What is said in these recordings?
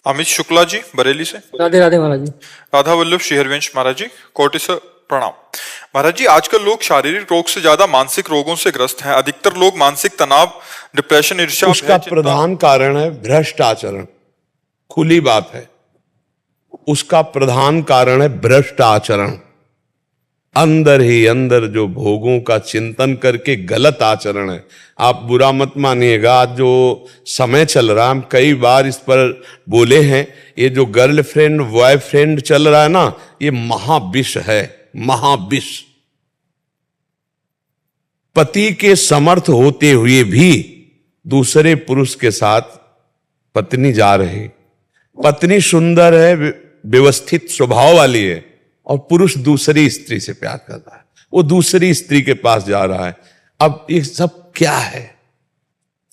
अमित शुक्ला जी बरेली से। राधे राधे महाराज जी। राधा वल्लभ शेहरवंश महाराज जी, कोटि से प्रणाम। महाराज जी, आजकल लोग शारीरिक रोग से ज्यादा मानसिक रोगों से ग्रस्त हैं। अधिकतर लोग मानसिक तनाव, डिप्रेशन, ईर्ष्या, उसका प्रधान कारण है भ्रष्ट आचरण। खुली बात है, उसका प्रधान कारण है भ्रष्ट आचरण। अंदर ही अंदर जो भोगों का चिंतन करके गलत आचरण है। आप बुरा मत मानिएगा, आज जो समय चल रहा है, हम कई बार इस पर बोले हैं, ये जो गर्लफ्रेंड बॉयफ्रेंड चल रहा है ना, ये महाविष है, महाविष। पति के समर्थ होते हुए भी दूसरे पुरुष के साथ पत्नी जा रही, पत्नी सुंदर है, व्यवस्थित स्वभाव वाली है, और पुरुष दूसरी स्त्री से प्यार कर रहा है, वो दूसरी स्त्री के पास जा रहा है। अब ये सब क्या है?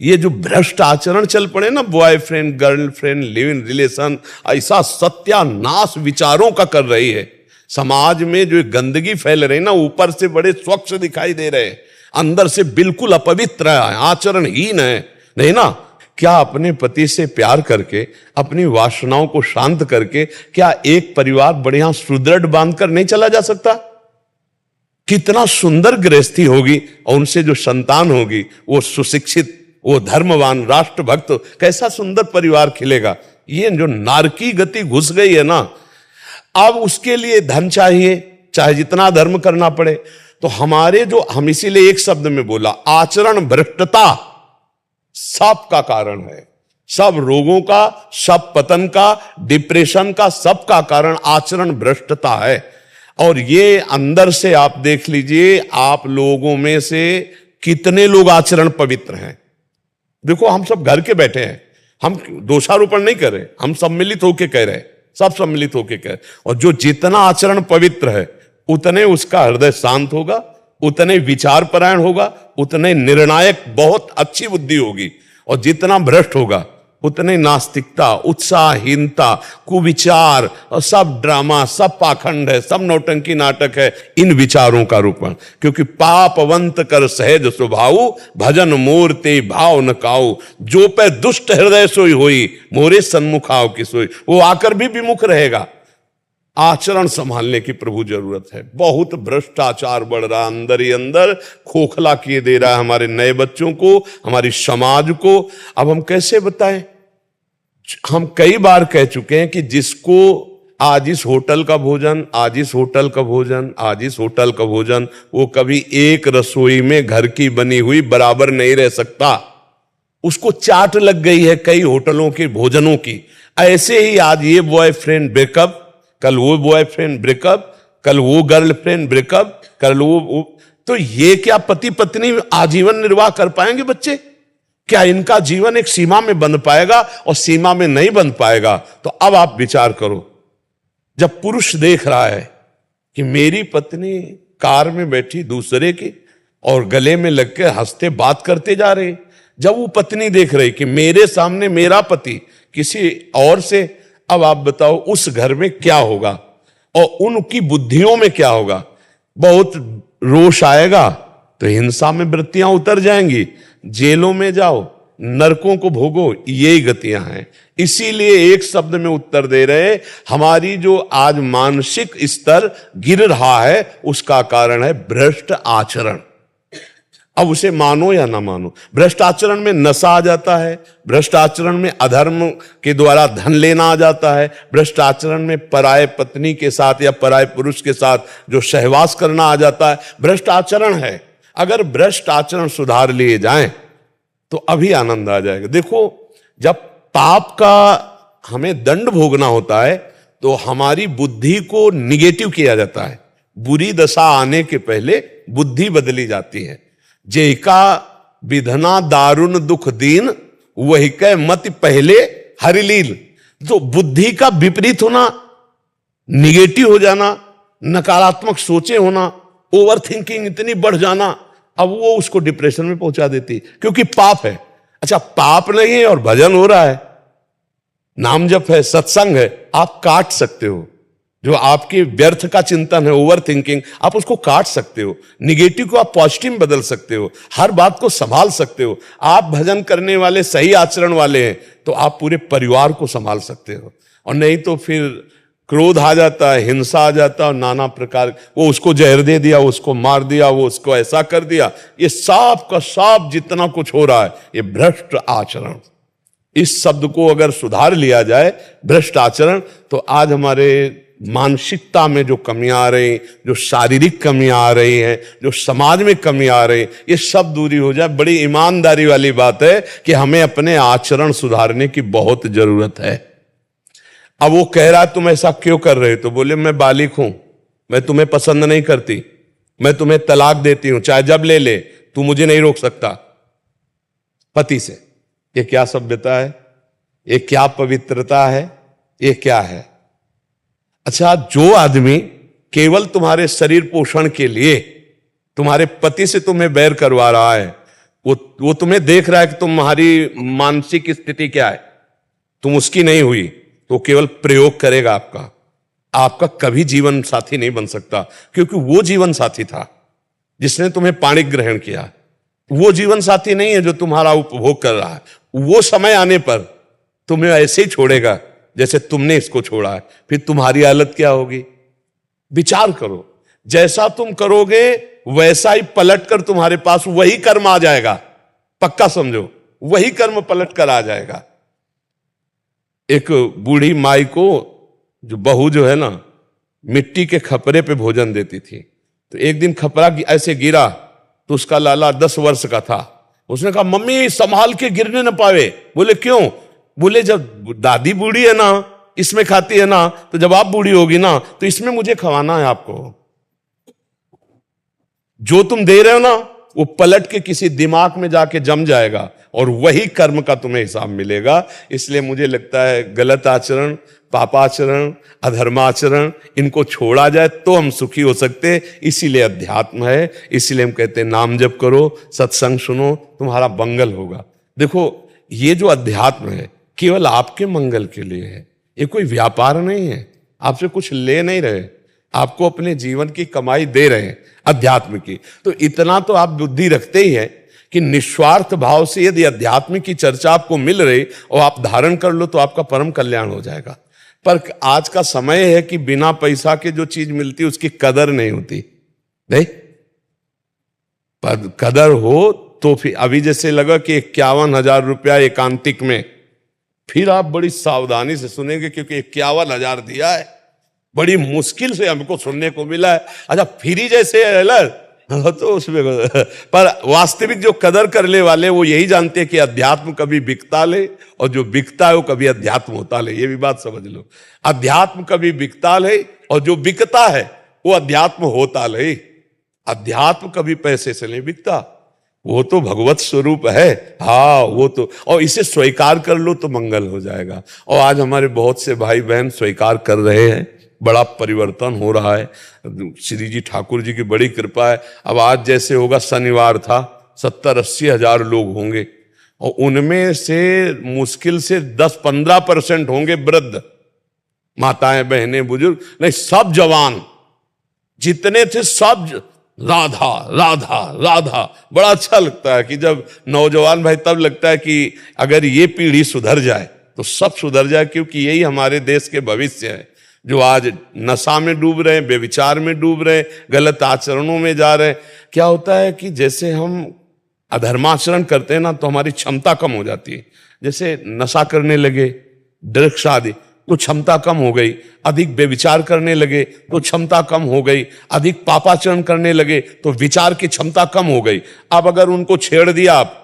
ये जो भ्रष्ट आचरण चल पड़े ना, boyfriend girlfriend live in relation, ऐसा सत्यानाश विचारों का कर रही है। समाज में जो गंदगी फैल रही ना, ऊपर से बड़े स्वच्छ दिखाई दे रहे, अंदर से बिल्कुल अपवित्र है, आचरणहीन है, नहीं ना। क्या अपने पति से प्यार करके, अपनी वासनाओं को शांत करके, क्या एक परिवार बढ़िया सुदृढ़ बांधकर नहीं चला जा सकता? कितना सुंदर गृहस्थी होगी, और उनसे जो संतान होगी वो सुशिक्षित, वो धर्मवान, राष्ट्रभक्त, कैसा सुंदर परिवार खिलेगा। ये जो नारकी गति घुस गई है ना, अब उसके लिए धन चाहिए, चाहे जितना धर्म करना पड़े। तो हमारे जो, हम इसीलिए एक शब्द में बोला, आचरण भ्रष्टता सब का कारण है। सब रोगों का, सब पतन का, डिप्रेशन का, सब का कारण आचरण भ्रष्टता है। और ये अंदर से आप देख लीजिए, आप लोगों में से कितने लोग आचरण पवित्र हैं। देखो, हम सब घर के बैठे हैं, हम दोषारोपण नहीं कर रहे, हम सम्मिलित होकर कह रहे, सब सम्मिलित होकर कह रहे। और जो जितना आचरण पवित्र है, उतने उसका हृदय शांत होगा, उतने विचार परायण होगा, उतने निर्णायक, बहुत अच्छी बुद्धि होगी। और जितना भ्रष्ट होगा, उतने नास्तिकता, उत्साहहीनता, कुविचार, और सब ड्रामा, सब पाखंड है, सब नौटंकी नाटक है, इन विचारों का रूपण। क्योंकि पापवंत कर सहज स्वभाव, भजन मूर्ति भाव न काऊ, जो पे दुष्ट हृदय सोई होई, मोरे सन्मुख आओ की सोई। वो आकर भी विमुख रहेगा। आचरण संभालने की प्रभु जरूरत है। बहुत भ्रष्टाचार बढ़ रहा, अंदर ही अंदर खोखला किए दे रहा है हमारे नए बच्चों को, हमारी समाज को। अब हम कैसे बताएं? हम कई बार कह चुके हैं कि जिसको आज इस होटल का भोजन, आज इस होटल का भोजन, आज इस होटल का भोजन, वो कभी एक रसोई में घर की बनी हुई बराबर नहीं रह सकता। उसको चाट लग गई है कई होटलों के भोजनों की। ऐसे ही आज ये बॉयफ्रेंड ब्रेकअप, कल वो बॉयफ्रेंड ब्रेकअप, कल वो गर्लफ्रेंड ब्रेकअप, कल वो। तो ये क्या पति पत्नी आजीवन निर्वाह कर पाएंगे बच्चे? क्या इनका जीवन एक सीमा में बंध पाएगा? और सीमा में नहीं बंध पाएगा तो अब आप विचार करो, जब पुरुष देख रहा है कि मेरी पत्नी कार में बैठी दूसरे की और गले में लग के हंसते बात करते जा रहे, जब वो पत्नी देख रही कि मेरे सामने मेरा पति किसी और से, अब आप बताओ उस घर में क्या होगा और उनकी बुद्धियों में क्या होगा? बहुत रोष आएगा, तो हिंसा में वृत्तियां उतर जाएंगी, जेलों में जाओ, नरकों को भोगो, यही गतियां हैं। इसीलिए एक शब्द में उत्तर दे रहे, हमारी जो आज मानसिक स्तर गिर रहा है, उसका कारण है भ्रष्ट आचरण। अब उसे मानो या ना मानो, भ्रष्ट आचरण में नशा आ जाता है, भ्रष्ट आचरण में अधर्म के द्वारा धन लेना आ जाता है, भ्रष्ट आचरण में पराये पत्नी के साथ या पराये पुरुष के साथ जो सहवास करना आ जाता है, भ्रष्ट आचरण है। अगर भ्रष्ट आचरण सुधार लिए जाएं तो अभी आनंद आ जाएगा। देखो, जब पाप का हमें दंड भोगना होता है तो हमारी बुद्धि को निगेटिव किया जाता है। बुरी दशा आने के पहले बुद्धि बदली जाती है। जेका विधना दारुण दुख दीन, वही कै मति पहले हरिलील। तो बुद्धि का विपरीत होना, निगेटिव हो जाना, नकारात्मक सोचे होना, ओवर थिंकिंग इतनी बढ़ जाना, अब वो उसको डिप्रेशन में पहुंचा देती, क्योंकि पाप है। अच्छा, पाप नहीं है और भजन हो रहा है, नाम जप है, सत्संग है, आप काट सकते हो, जो आपके व्यर्थ का चिंतन है, ओवर थिंकिंग, आप उसको काट सकते हो, निगेटिव को आप पॉजिटिव में बदल सकते हो, हर बात को संभाल सकते हो। आप भजन करने वाले, सही आचरण वाले हैं तो आप पूरे परिवार को संभाल सकते हो। और नहीं तो फिर क्रोध आ जाता है, हिंसा आ जाता है, और नाना प्रकार, वो उसको जहर दे दिया, उसको मार दिया, वो उसको ऐसा कर दिया। ये सब का सब जितना कुछ हो रहा है, ये भ्रष्ट आचरण। इस शब्द को अगर सुधार लिया जाए, भ्रष्ट आचरण, तो आज हमारे मानसिकता में जो कमियां आ रही, जो शारीरिक कमियां आ रही हैं, जो समाज में कमी आ रही, ये सब दूरी हो जाए। बड़ी ईमानदारी वाली बात है कि हमें अपने आचरण सुधारने की बहुत जरूरत है। अब वो कह रहा है तुम ऐसा क्यों कर रहे हो, तो बोले मैं बालिक हूं, मैं तुम्हें पसंद नहीं करती, मैं तुम्हें तलाक देती हूं, चाहे जब ले ले, तू मुझे नहीं रोक सकता पति से। ये क्या सभ्यता है, ये क्या पवित्रता है, ये क्या है? अच्छा, जो आदमी केवल तुम्हारे शरीर पोषण के लिए तुम्हारे पति से तुम्हें बैर करवा रहा है, वो तुम्हें देख रहा है कि तुम्हारी मानसिक स्थिति क्या है, तुम उसकी नहीं हुई, तो केवल प्रयोग करेगा आपका कभी जीवन साथी नहीं बन सकता। क्योंकि वो जीवन साथी था जिसने तुम्हें पाणिक ग्रहण किया, वो जीवन साथी नहीं है जो तुम्हारा उपभोग कर रहा है। वो समय आने पर तुम्हें ऐसे ही छोड़ेगा जैसे तुमने इसको छोड़ा है। फिर तुम्हारी हालत क्या होगी, विचार करो। जैसा तुम करोगे वैसा ही पलट कर तुम्हारे पास वही कर्म आ जाएगा, पक्का समझो, वही कर्म पलट कर आ जाएगा। एक बूढ़ी माई को जो बहू जो है ना, मिट्टी के खपरे पे भोजन देती थी, तो एक दिन खपरा ऐसे गिरा तो उसका लाला 10 वर्ष का था। उसने कहा मम्मी संभाल के गिरने न पावे। बोले क्यों? बोले जब दादी बूढ़ी है ना, इसमें खाती है ना, तो जब आप बूढ़ी होगी ना तो इसमें मुझे खवाना है आपको। जो तुम दे रहे हो ना वो पलट के किसी दिमाग में जाके जम जाएगा और वही कर्म का तुम्हें हिसाब मिलेगा। इसलिए मुझे लगता है गलत आचरण, पापाचरण, अधर्माचरण, इनको छोड़ा जाए तो हम सुखी हो सकते। इसीलिए अध्यात्म है, इसीलिए हम कहते हैं नाम जप करो, सत्संग सुनो, तुम्हारा मंगल होगा। देखो, ये जो अध्यात्म है केवल आपके मंगल के लिए है, ये कोई व्यापार नहीं है, आपसे कुछ ले नहीं रहे, आपको अपने जीवन की कमाई दे रहे हैं अध्यात्म की। तो इतना तो आप बुद्धि रखते ही है कि निस्वार्थ भाव से यदि अध्यात्म की चर्चा आपको मिल रही और आप धारण कर लो तो आपका परम कल्याण हो जाएगा। पर आज का समय है कि बिना पैसा के जो चीज मिलती है उसकी कदर नहीं होती। नहीं, पर कदर हो तो फिर अभी जैसे लगा कि 51,000 रुपया एकांतिक में, फिर आप बड़ी सावधानी से सुनेंगे क्योंकि 51,000 दिया है, बड़ी मुश्किल से हमको सुनने को मिला है। अच्छा, फ्री जैसे अलग तो उसमें, पर वास्तविक जो कदर करने वाले वो यही जानते हैं कि अध्यात्म कभी बिकता ले और जो बिकता है वो कभी अध्यात्म होता ले। ये भी बात समझ लो, अध्यात्म कभी बिकता ले और जो बिकता है वो अध्यात्म होता ले। अध्यात्म कभी पैसे से नहीं बिकता, वो तो भगवत स्वरूप है। हाँ, वो तो, और इसे स्वीकार कर लो तो मंगल हो जाएगा। और आज हमारे बहुत से भाई बहन स्वीकार कर रहे हैं, बड़ा परिवर्तन हो रहा है। श्री जी ठाकुर जी की बड़ी कृपा है। अब आज जैसे होगा, शनिवार था, 70-80 हजार लोग होंगे और उनमें से मुश्किल से 10-15% होंगे वृद्ध, माताएं, बहनें, बुजुर्ग नहीं, सब जवान जितने थे सब राधा राधा राधा। बड़ा अच्छा लगता है कि जब नौजवान भाई, तब लगता है कि अगर ये पीढ़ी सुधर जाए तो सब सुधर जाए, क्योंकि यही हमारे देश के भविष्य है। जो आज नशा में डूब रहे हैं, बेविचार में डूब रहे हैं, गलत आचरणों में जा रहे हैं। क्या होता है कि जैसे हम अधर्माचरण करते हैं ना तो हमारी क्षमता कम हो जाती है। जैसे नशा करने लगे, ड्रग्स आदि, तो क्षमता कम हो गई। अधिक बेविचार करने लगे तो क्षमता कम हो गई। अधिक पापाचरण करने लगे तो विचार की क्षमता कम हो गई। अब अगर उनको छेड़ दिया आप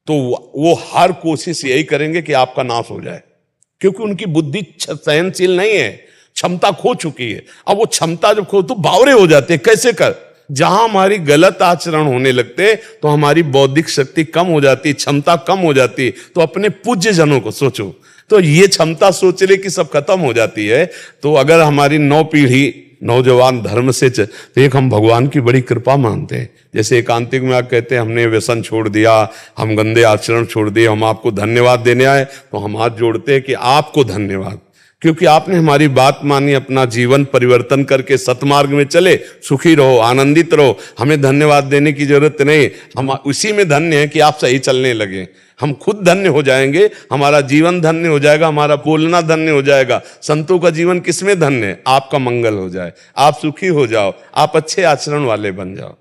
तो वो हर कोशिश यही करेंगे कि आपका नाश हो जाए, क्योंकि उनकी बुद्धि सहनशील नहीं है, क्षमता खो चुकी है। अब वो क्षमता जब खो तो बावरे हो जाते हैं। कैसे कर? जहां हमारी गलत आचरण होने लगते तो हमारी बौद्धिक शक्ति कम हो जाती, क्षमता कम हो जाती। तो अपने पूज्य जनों को सोचो, तो ये क्षमता सोचने की सब खत्म हो जाती है। तो अगर हमारी 9 पीढ़ी नौजवान धर्म से तो एक हम भगवान की बड़ी कृपा मानते हैं। जैसे एकांतिक में आप कहते हैं हमने व्यसन छोड़ दिया, हम गंदे आचरण छोड़ दिए, हम आपको धन्यवाद देने आए, तो हम हाथ जोड़ते हैं कि आपको धन्यवाद। क्योंकि आपने हमारी बात मानी, अपना जीवन परिवर्तन करके सतमार्ग में चले। सुखी रहो, आनंदित रहो, हमें धन्यवाद देने की जरूरत नहीं, हम उसी में धन्य हैं कि आप सही चलने लगे। हम खुद धन्य हो जाएंगे, हमारा जीवन धन्य हो जाएगा, हमारा बोलना धन्य हो जाएगा। संतों का जीवन किसमें धन्य है? आपका मंगल हो जाए, आप सुखी हो जाओ, आप अच्छे आचरण वाले बन जाओ।